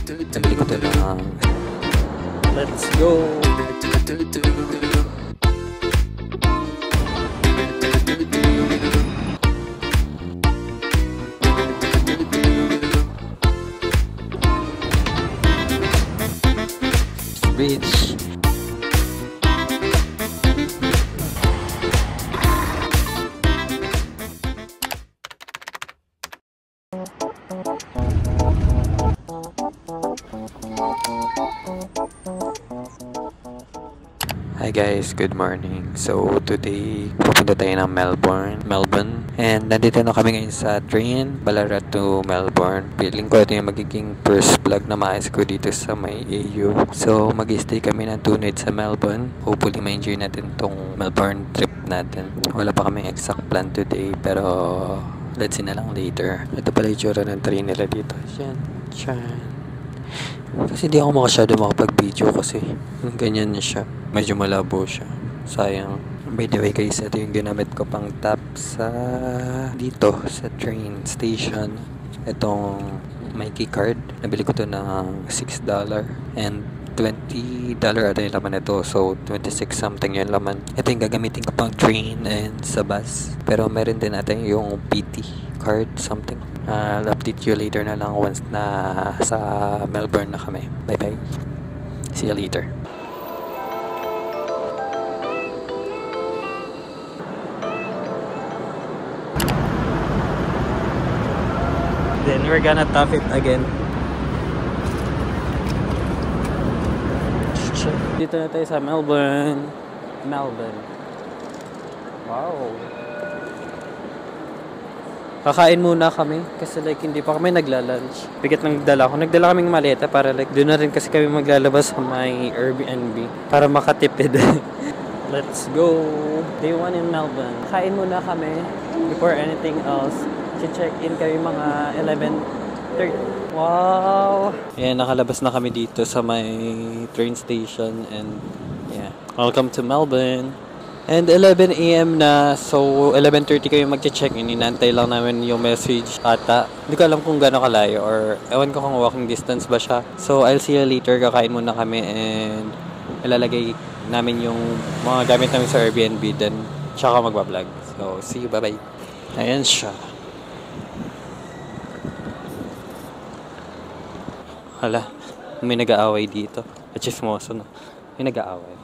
Nabili ko ito ng... Let's go! Bridge. Hi guys, good morning. So today, pupunta tayo ng Melbourne. And nandito na kami ngayon sa train, Ballarat to Melbourne. Feeling ko ito yung magiging first vlog na maayos ko dito sa may AU. So mag-stay kami ng 2 nights sa Melbourne. Hopefully ma-enjoy natin tong Melbourne trip natin. Wala pa kaming exact plan today, pero let's see na lang later. Ito pala yung tsura ng train nila dito. Yan. Kasi di ako masyado makapag-video kasi ganyan na siya. Medyo malabo siya. Sayang. By the way guys, ito yung ginamit ko pang tap sa dito sa train station. Itong Mikey card. Nabili ko to ng $6 and $20 ata yung laman ito. So 26 something yung laman. Ito yung gagamitin ko pang train and sa bus. Pero meron din natin yung PT card something. I'll update you later na lang once na sa Melbourne na kami. Bye bye. See you later. Then we're gonna top it again. Dito na tayo sa Melbourne. Wow. Kakain muna kami kasi like hindi pa kami nagla-lunch. Bigat ng dala ko. Nagdala kaming maleta para like doon na rin kasi kami maglalabas sa my Airbnb para makatipid. Let's go. Day 1 in Melbourne. Kain muna kami before anything else. Check in kami mga 11:30. Wow. Yeah, nakalabas na kami dito sa my train station and yeah. Welcome to Melbourne. And 11 AM na, so 11:30 kami magche-check-in. Inantay lang namin yung message ata. Hindi ko alam kung gano'ng kalayo or ewan ko kung walking distance ba siya. So I'll see you later. Kakain muna kami and ilalagay namin yung mga gamit namin sa Airbnb then tsaka magbablog. So see you, bye-bye. Ayan siya. Hala, may nag-aaway dito. At chismoso na. May nag-aaway.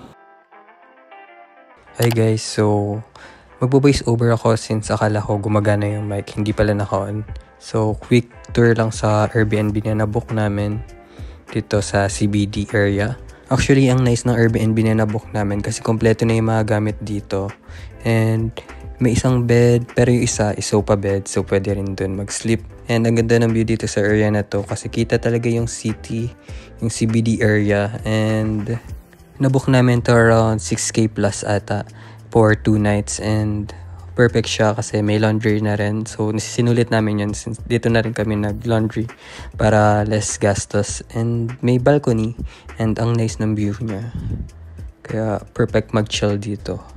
Hi guys, so magbo-voice over ako since akala ko gumagana yung mic, hindi pala naka-on. So quick tour lang sa Airbnb na nabook namin dito sa CBD area. Actually, ang nice ng Airbnb na nabook namin kasi kompleto na yung mga gamit dito. And may isang bed, pero yung isa is sofa bed, so pwede rin dun mag-sleep. And ang ganda ng view dito sa area na to kasi kita talaga yung city, yung CBD area. And nabook namin to around 6K plus ata for 2 nights and perfect siya kasi may laundry na rin. So sinulit namin yun since dito na rin kami nag-laundry para less gastos. And may balcony and ang nice ng view niya. Kaya perfect mag-chill dito.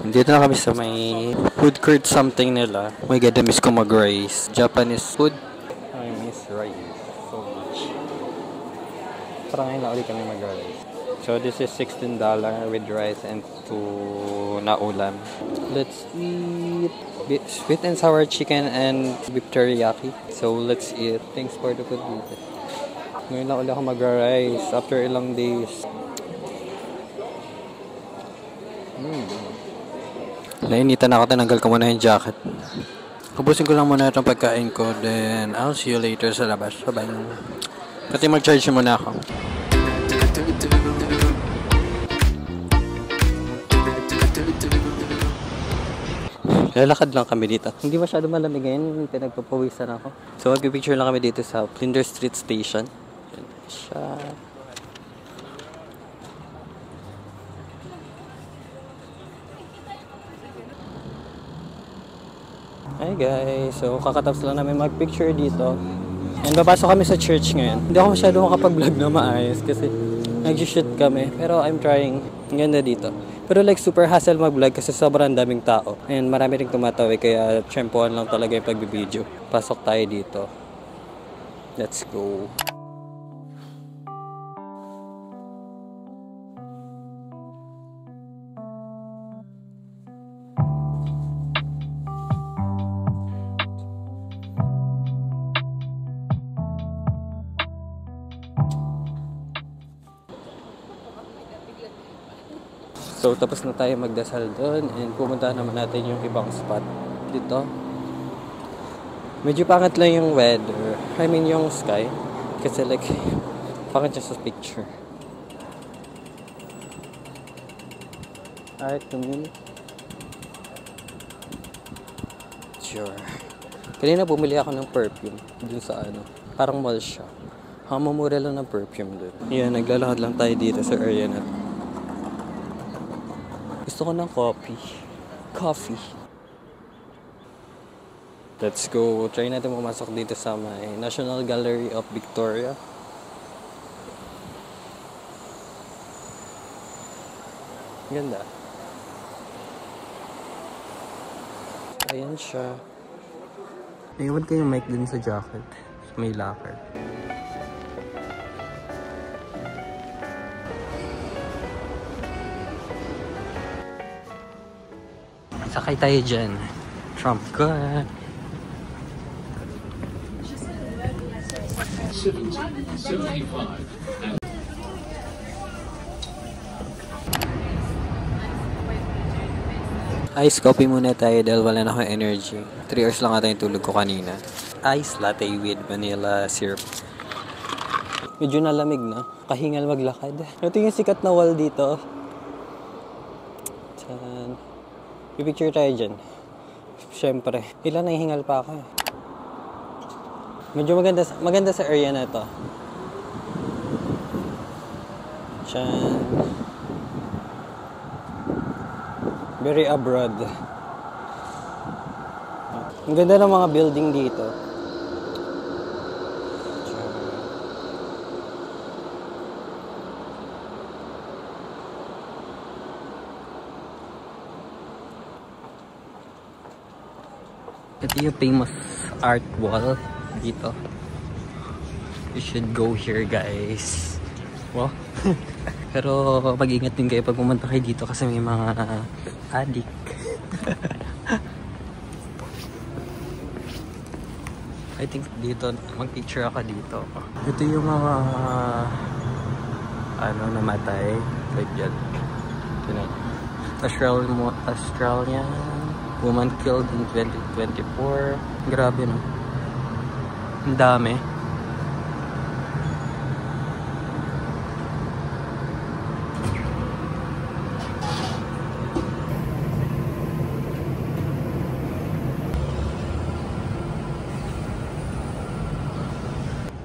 Dito na kami sa may food court something nila. Oh my god, I miss ko mag-rice. Japanese food. I miss rice so much. Parang ngayon na ulit kami mag-rice. So this is $16 with rice and 2 na ulam. Let's eat sweet and sour chicken and beef teriyaki. So let's eat. Thanks for the food dito. Ngayon na ulit ako mag-rice after ilang days. Nainitan ako, tinanggal ko muna yung jacket. Ubusin ko lang muna itong pagkain ko, then I'll see you later sa labas. Bye-bye. Pati mag-charge muna ako. Lalakad lang kami dito. Hindi masyado malamig ngayon, pinagpapawisan ako. So mag-picture lang kami dito sa Flinders Street Station. Yan siya. Hi guys, so kakatapos lang namin mag-picture dito. And babasok kami sa church ngayon. Hindi ako masyado makapag-vlog na maayos kasi nag-shoot kami. Pero I'm trying. Ang ganda dito. Pero like super hassle mag-vlog kasi sobrang daming tao. And marami ring tumatawi kaya tsempohan lang talaga yung pagbibideo. Pasok tayo dito. Let's go. So, tapos na tayo magdasal doon and pumunta naman natin yung ibang spot dito. Medyo pangit lang yung weather. I mean, yung sky. Kasi like, pangit siya sa picture. Alright, tumingin. Sure. Kanina bumili ako ng perfume dun sa ano. Parang mall siya. Mamamura lang ng perfume dun. Yan, naglalakad lang tayo dito sa area na to. Gusto ko ng coffee. Let's go. Try natin pumasok dito sa may National Gallery of Victoria. Ganda. Ayan siya. Naiwan ko yung mic dun sa jacket. May locker. Sakay tayo dyan. Trump card. 75. Ice coffee muna tayo dahil wala na akong energy. 3 hours lang ata yung tulog ko kanina. Ice latte with vanilla syrup. Medyo nalamig na. Kahingal maglakad. Ito yung sikat na wall dito. Diyan. Pipicture tayo dyan. Siyempre. Ilan na hingal pa ako. Medyo maganda sa area na to. Diyan. Very abroad. Ang ganda ng mga building dito. Ito yung famous art wall dito. You should go here, guys. Wow. Pero mag-ingat din kayo pag pumunta kayo dito kasi may mga addict. I think dito, mag-picture ako dito. Ito yung mga namatay. Like yan. Australian woman killed in 2024. Grabe, no? Ang dami.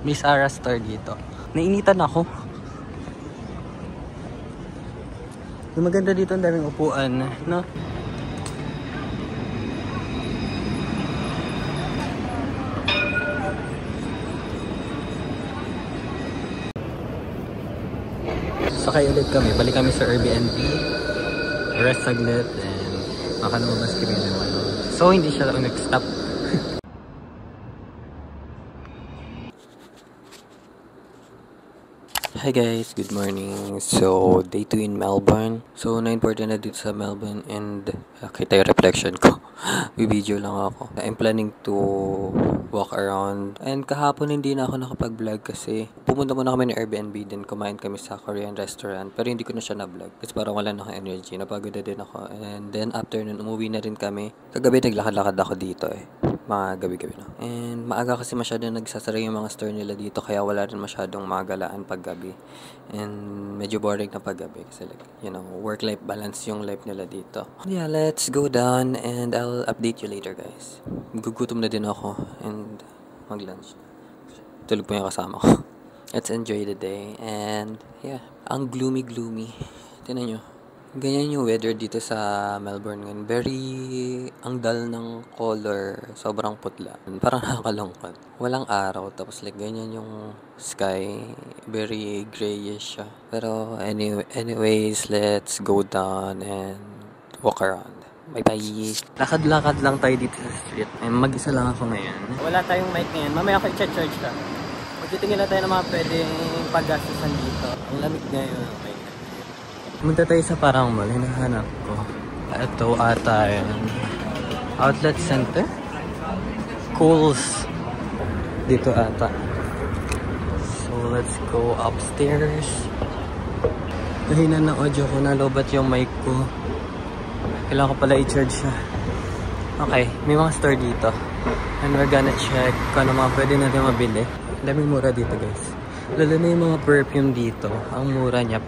May Sarah Star dito. Nainitan ako. Yung maganda dito, ang daming upuan, no? Sakay ulit kami. Balik kami sa Airbnb. Rest saglit and makalumabas kami naman. So, hindi siya nag-stop. Hi guys, good morning. So, day 2 in Melbourne. So, 9:40 na dito sa Melbourne and kita yung reflection ko. Video lang ako. I'm planning to walk around. And kahapon hindi na ako nakapag-vlog kasi pumunta muna kami ng Airbnb din. Kumain kami sa Korean restaurant. Pero hindi ko na siya na-vlog. Kasi parang wala na akong energy. Napagod na din ako. And then after nun, umuwi na rin kami. Kagabi naglakad-lakad ako dito eh. Mga gabi-gabi na. And maaga kasi masyadong nagsasara yung mga store nila dito. Kaya wala rin masyadong magalaan paggabi. And medyo boring na paggabi. Kasi like, you know, work-life balance yung life nila dito. Yeah, let's go down and I'll update you later guys. Gugutom na din ako. And mag-lunch. Tulog po yung kasama ko. Let's enjoy the day. And yeah, ang gloomy. Tingnan nyo. Ganyan yung weather dito sa Melbourne ngayon. Very, ang dull ng color. Sobrang putla. Parang nakakalungkot. Walang araw. Tapos like ganyan yung sky. Very grayish siya. Pero anyways, let's go down and walk around. Bye-bye. Lakad-lakad lang tayo dito sa street. Mag-isa lang ako ngayon. Wala tayong mic ngayon. Mamaya ako i-charge ka. Titingin lang tayo ng mga pwedeng paggastusan dito. Ang lamig ngayon. Okay. Pumunta tayo sa parang mall. Hinahanap ko. Ito ata yun. Outlet Center? Kohl's. Dito ata. So, let's go upstairs. Nahina ng audio ko. Nalobat yung mic ko. Kailangan ko pala i-charge siya. Okay. May mga store dito. And we're gonna check kung ano mga pwede natin mabili. Daming mura dito, guys. Lalo na yung mga perfume dito. Ang mura niya.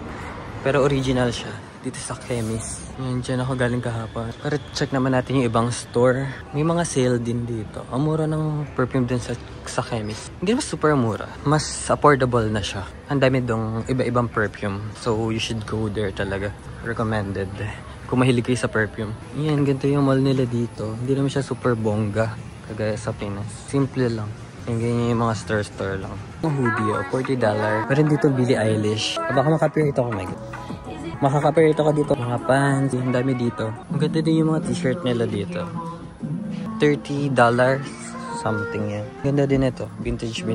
Pero original siya. Dito sa chemist. Yan, dyan ako galing kahapon. Pero check naman natin yung ibang store. May mga sale din dito. Ang mura ng perfume din sa chemist. Hindi naman super mura. Mas affordable na siya. Ang dami dong iba-ibang perfume. So, you should go there talaga. Recommended. Kung mahilig kayo sa perfume. Yan, ganito yung mall nila dito. Hindi naman siya super bongga. Kagaya sa Pinas. Simple lang. Yung ganyan yung mga store lang. Mga hoodie, $40. Meron dito Billie Eilish. Baka makapirate ako, my god. Makakapirate ako dito. Mga pants, ang dami dito. Ang ganda din yung mga t-shirt nila dito. $30. Something yan. Ganda din ito. Vintage.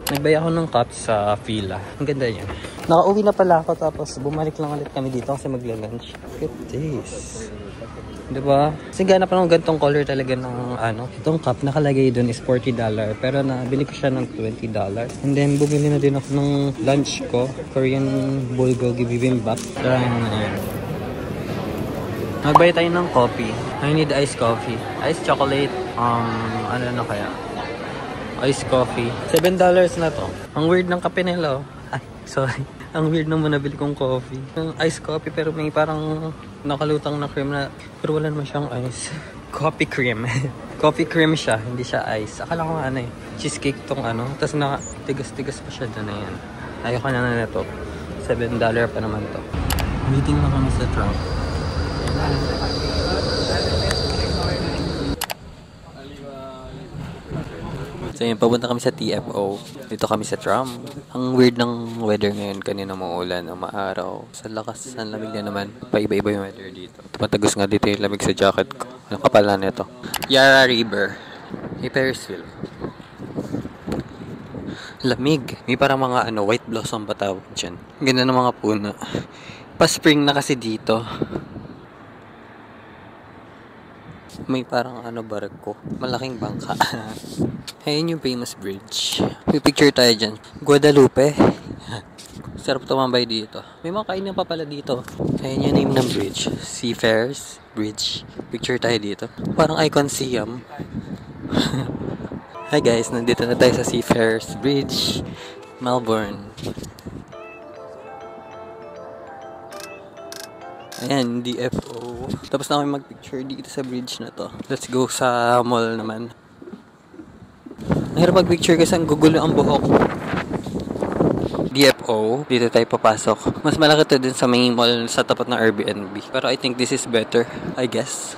Nagbay ako ng cups sa fila. Ang ganda niya. Nakauwi na pala ako tapos bumalik lang ulit kami dito kasi magla-lunch. Look at this. Diba? Kasi ganap pa ng gantong color talaga ng ano. Itong cup nakalagay dun is $40. Pero nabili ko siya ng $20. And then bumili na din ako ng lunch ko. Korean bulgogi bibimbap. Try na yan. Magbay tayo ng coffee. I need iced coffee. Iced chocolate. Ano na kaya? Iced coffee. $7 na to. Ang weird ng kape nila, oh. Ay, sorry. Ang weird naman nabili kong coffee. Iced coffee pero may parang nakalutang na cream na pero wala naman siyang ice. Coffee cream. Coffee cream siya, hindi siya ice. Akala ko ano eh, cheesecake tong ano. Tapos tigas-tigas pa siya doon na yan. Ayoko na ito. $7 pa naman to. Meeting na kami sa trunk. So yun, papunta kami sa TFO. Dito kami sa tram. Ang weird ng weather ngayon. Kanina maulan, maaraw. Sa lakas, ang lamig na naman. Paiba-iba yung weather dito. Tumatagos nga dito yung lamig sa jacket ko. Ano kapala nito? Yarra River. May Ferris wheel. Lamig. May parang mga white blossom ba tawag dyan. Ganda ng mga puno. Pa-spring na kasi dito. May parang barko. Malaking bangka. Ayun yung famous bridge. May picture tayo dyan. Guadalupe. Sarap tumambay dito. May mga kainan pa pala dito. Ayun yung name ng bridge. Seafarers Bridge. Picture tayo dito. Parang Iconsiam. Hi guys, nandito na tayo sa Seafarers Bridge. Melbourne. Ayan, DFO. Tapos na kami mag-picture dito sa bridge na to. Let's go sa mall naman. Mahirap mag-picture kasi ang gugulo ang buhok. DFO. Dito tayo papasok. Mas malaki to din sa main mall sa tapat ng Airbnb. Pero I think this is better, I guess.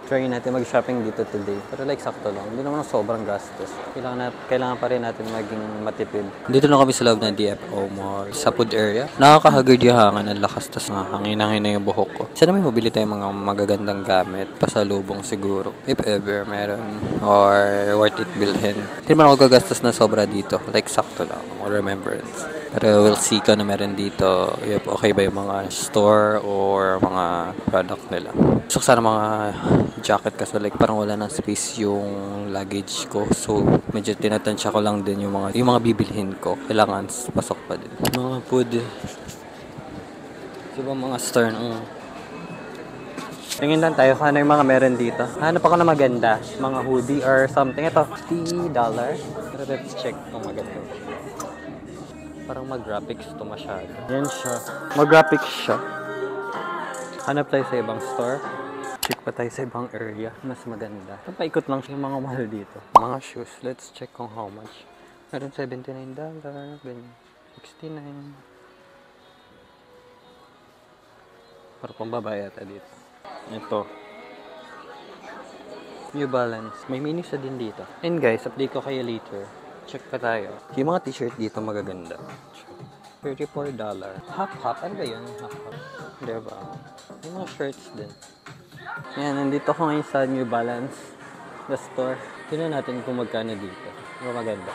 Try natin mag-shopping dito today. Pero like sakto lang. Hindi naman sobrang gastos. Kailangan pa rin natin maging matipid. Dito lang kami sa loob ng DFO Mall. Sa food area. Nakakahagard yung hangin. Ang lakas. Tas hangin-hangin na yung buhok ko. Sana may mabili tayong mga magagandang gamit. Pasalubong siguro. If ever meron. Or worth it bilhin. Hindi naman ako gagastos na sobra dito. Like sakto lang. Or remembrance. Pero we'll see kung ano meron dito. If okay ba yung mga store or mga product nila. So sana mga jacket kasi like parang wala ng space yung luggage ko. So medyo tinatansya ko lang din yung mga bibilhin ko. Kailangan pasok pa din. Mga food. Diba mga store ng tingin lang tayo kung ano yung mga meron dito. Hanap ako na maganda. Mga hoodie or something. Ito, $50. Pero let's check kung maganda. Parang mag-graphics to masyado. Yan siya. Mag-graphics siya. Hanap tayo sa ibang store. Check pa tayo sa ibang area. Mas maganda. Paikot lang siya yung mga mahal dito. Mga shoes. Let's check kung how much. Meron $79. Ganyan. $69. Para pang babae ata dito. Ito. New Balance. May mini sa din dito. And guys, update ko kayo later. Check pa tayo. Yung mga t-shirt dito magaganda. $34. Half-half. Ano ba yun? Half-half. Diba? Yung mga shirts din. Yan, nandito ko ngayon sa New Balance. The store. Tingnan natin kung magkano dito. Maganda.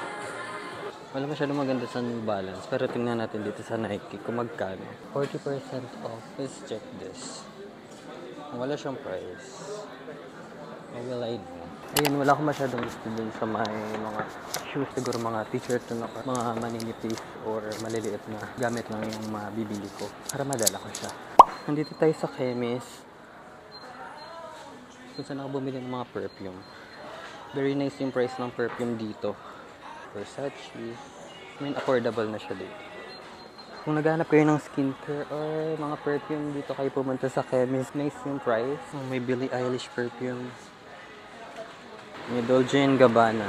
Wala masyadong maganda sa New Balance. Pero tingnan natin dito sa Nike kung magkano. 40% off. Let's check this. Wala siyang price. How will I know? Ayun, wala akong masyadong gusto dun sa may mga shoes. Siguro mga t-shirt na mga maninipis or maliliit na gamit lang yung mabibili ko. Para madala ko siya. Nandito tayo sa chemist. Kung saan ako bumili ng mga perfume. Very nice yung price ng perfume dito. Versace. I mean, affordable na siya dito. Kung naghahanap kayo ng skincare or mga perfume, dito kayo pumunta sa chemist. Nice yung price. May Billie Eilish perfume. May Dolce & Gabbana.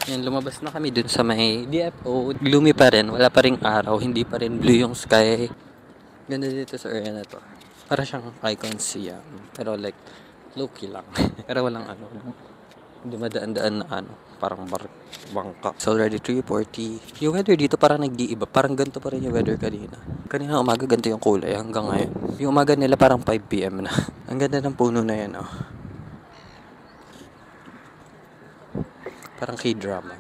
Yan, lumabas na kami dun sa may DFO. Gloomy pa rin. Wala pa ring araw. Hindi pa rin blue yung sky. Ganda dito sa area na to. Para siyang Icon Siam. Pero like, low-key lang. Pero walang dumadaan-daan na parang bangka. It's already 3:40. Yung weather dito parang nag-iiba. Parang ganito pa rin yung weather kanina. Kanina umaga ganito yung kulay hanggang ngayon. Yung umaga nila parang 5 PM na. Ang ganda ng puno na yan, Parang K-drama.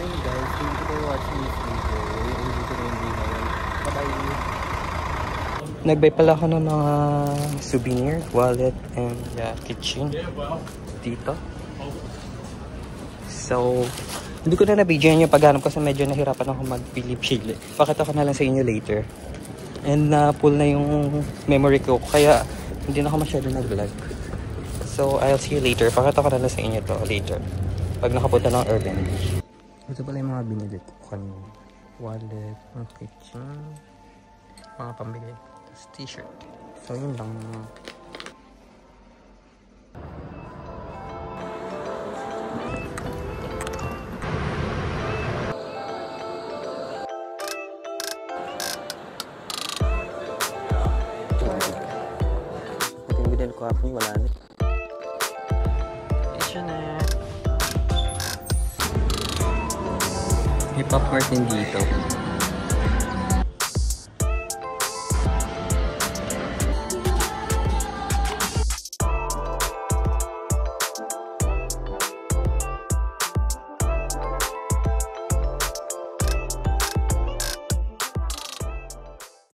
Hey guys, thank you for watching this video. Yung video na hindi ngayon. Bye-bye! Nagbay pala ako ng mga souvenir, wallet, and kitchen dito. So, hindi ko na nabidyoan yung paghanap kasi medyo nahirapan ako magpili-pili. Pakita ko na lang sa inyo later. And full na yung memory ko, kaya hindi na ako masyado nag-vlog. So, I'll see you later. Pakita ko na lang sa inyo to later. Pag nakapunta ng Airbnb. Ito pala yung mga binili ko kanina. Wallet, mga kitchen, mga pambili. Tapos t-shirt. So, yun lang. Ito yung binili ko hapon, wala na. Ito na. May popcorn din dito.